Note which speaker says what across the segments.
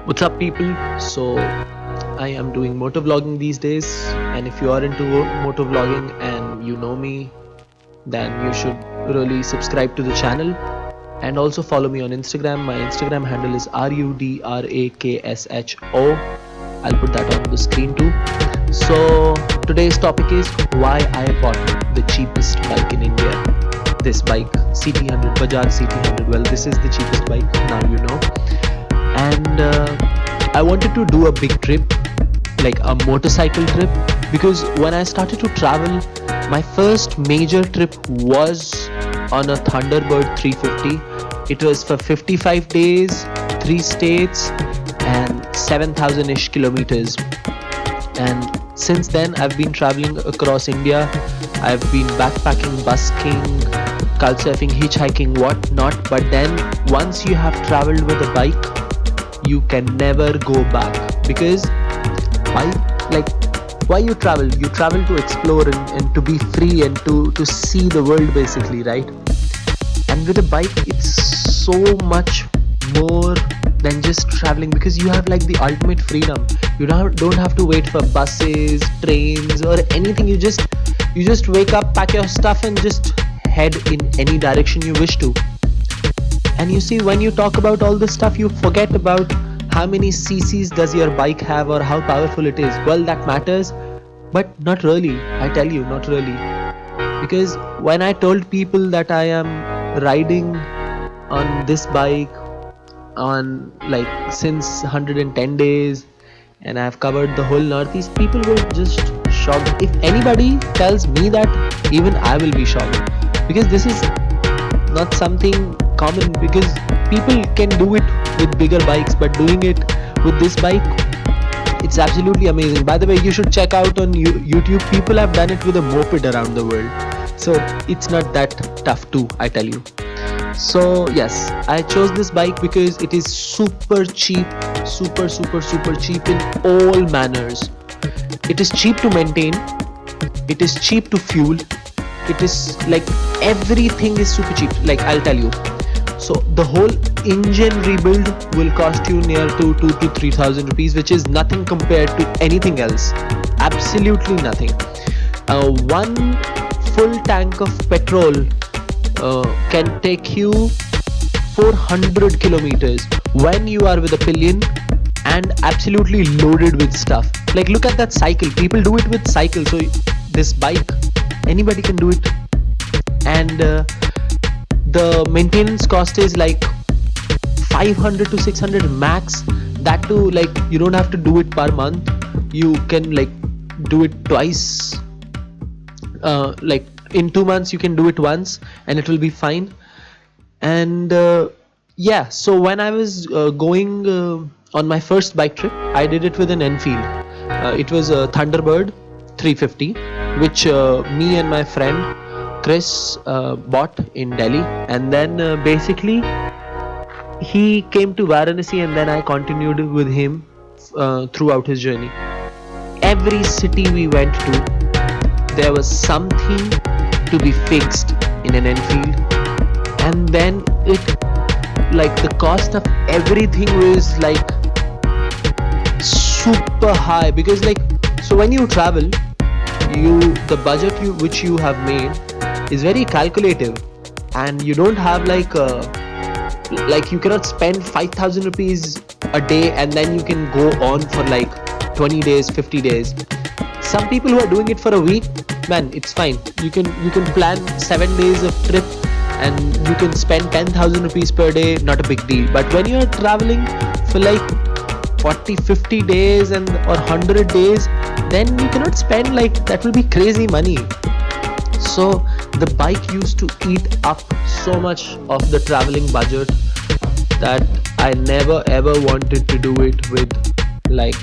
Speaker 1: What's up, people? So I am doing motovlogging these days, and if you are into motovlogging and you know me, then you should really subscribe to the channel and also follow me on Instagram. My Instagram handle is RUDRAKSHO. I'll put that on the screen too. So today's topic is why I bought the cheapest bike in India. This bike, CT100, Bajaj CT100. Well, this is the cheapest bike, now you know. And I wanted to do a big trip, like a motorcycle trip, because when I started to travel, my first major trip was on a Thunderbird 350. It was for 55 days, 3 states and 7,000-ish kilometers. And since then I've been traveling across India. I've been backpacking, busking, couchsurfing, hitchhiking, whatnot. But then once you have traveled with a bike, you can never go back. Because why you travel to explore and to be free and to see the world, basically, right? And with a bike it's so much more than just traveling, because you have like the ultimate freedom. You don't have to wait for buses, trains or anything. You just wake up, pack your stuff and just head in any direction you wish to. And you see, when you talk about all this stuff, you forget about how many cc's does your bike have or how powerful it is. Well, that matters, but not really. I tell you, not really. Because when I told people that I am riding on this bike on like since 110 days and I have covered the whole Northeast, people were just shocked. If anybody tells me that, even I will be shocked, because this is not something common, because people can do it with bigger bikes, but doing it with this bike, it's absolutely amazing. By the way, you should check out on YouTube. People have done it with a moped around the world, so it's not that tough too, I tell you. So yes, I chose this bike because it is super cheap, super cheap in all manners. It is cheap to maintain, it is cheap to fuel, it is like everything is super cheap. Like, I'll tell you, so the whole engine rebuild will cost you near to 2,000 to 3,000 rupees, which is nothing compared to anything else. Absolutely nothing. One full tank of petrol can take you 400 kilometers when you are with a pillion and absolutely loaded with stuff. Like, look at that cycle. People do it with cycle. So this bike, anybody can do it. And the maintenance cost is like 500 to 600 max. That too, like, you don't have to do it per month. You can like do it twice. Like in 2 months you can do it once and it will be fine. And yeah, so when I was going on my first bike trip, I did it with an Enfield. It was a Thunderbird 350, which me and my friend Chris bought in Delhi. And then basically he came to Varanasi, and then I continued with him throughout his journey. Every city we went to, there was something to be fixed in an Enfield. And then like the cost of everything was like super high, because like, so when you travel, the budget which you have made is very calculative, and you don't have like you cannot spend 5,000 rupees a day and then you can go on for like 20 days, 50 days. Some people who are doing it for a week, man, it's fine. You can plan 7 days of trip and you can spend 10,000 rupees per day, not a big deal. But when you're traveling for like 40, 50 days or 100 days, then you cannot spend like, that will be crazy money. So the bike used to eat up so much of the traveling budget that I never ever wanted to do it with like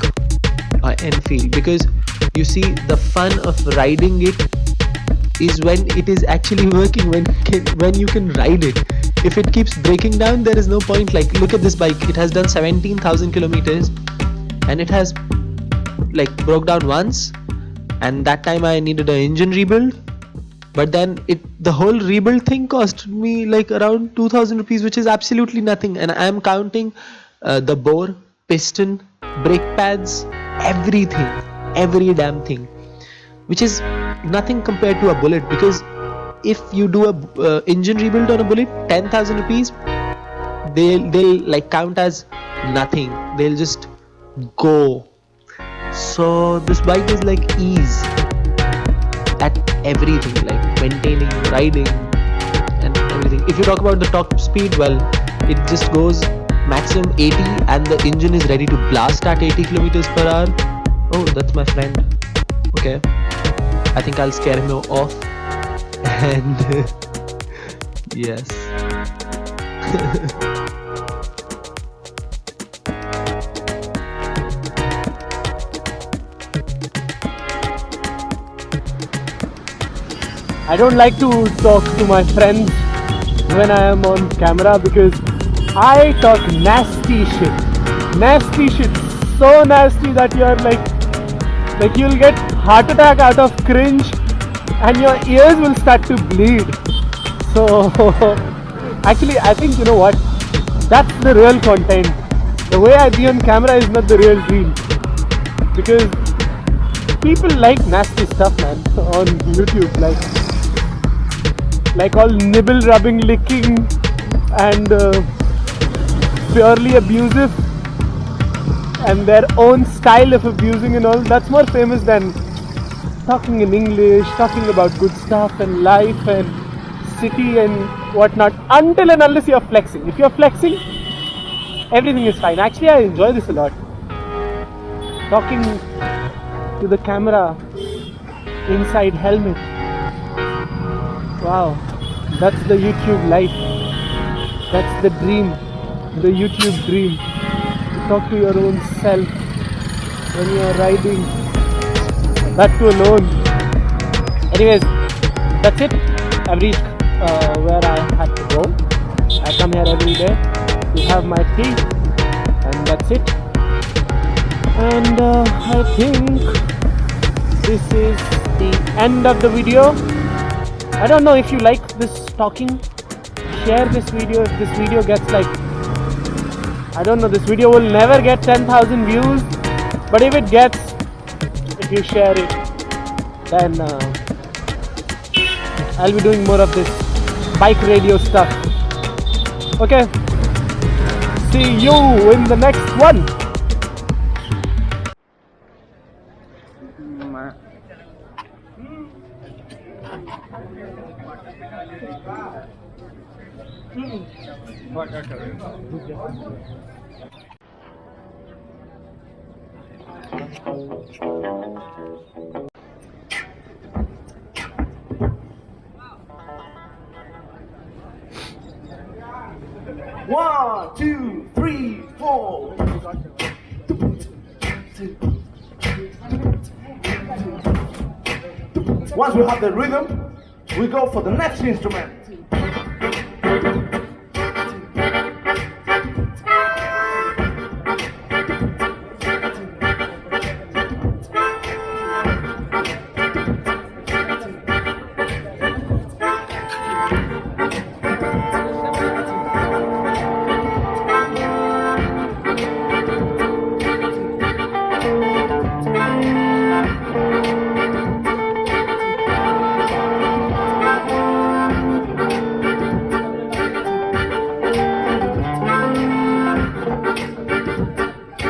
Speaker 1: an Enfield. Because you see, the fun of riding it is when it is actually working, when you can ride it. If it keeps breaking down, there is no point. Like, look at this bike, it has done 17,000 kilometers and it has like broke down once, and that time I needed an engine rebuild. But then the whole rebuild thing cost me like around 2,000 rupees, which is absolutely nothing. And I am counting the bore, piston, brake pads, everything, every damn thing, which is nothing compared to a bullet. Because if you do a engine rebuild on a bullet, 10,000 rupees, they'll like count as nothing. They'll just go. So this bike is like ease at everything, like maintaining, riding, and everything. If you talk about the top speed, well, it just goes maximum 80 and the engine is ready to blast at 80 kilometers per hour. Oh, that's my friend. Okay, I think I'll scare him off. And yes.
Speaker 2: I don't like to talk to my friends when I am on camera because I talk nasty shit. Nasty shit. So nasty that you're like you'll get heart attack out of cringe and your ears will start to bleed. So actually I think, you know what, that's the real content. The way I be on camera is not the real deal, because people like nasty stuff, man, on YouTube, like all nibble rubbing, licking, and purely abusive, and their own style of abusing and all. That's more famous than talking in English, talking about good stuff and life and city and whatnot, until and unless you're flexing. If you're flexing, everything is fine. Actually, I enjoy this a lot. Talking to the camera inside helmet. Wow, that's the YouTube life. That's the dream, the YouTube dream. Talk to your own self when you are riding. That too alone. Anyways, that's it. I've reached where I had to go. I come here every day to have my tea, and that's it. And I think this is the end of the video. I don't know if you like this talking. Share this video. If this video gets like, I don't know, this video will never get 10,000 views, but if it gets, if you share it, then I'll be doing more of this bike radio stuff. Okay, see you in the next one.
Speaker 3: One, two, three, four. Once we have the rhythm, we go for the next instrument.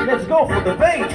Speaker 3: Let's go for the bass.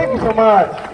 Speaker 3: Thank you so much.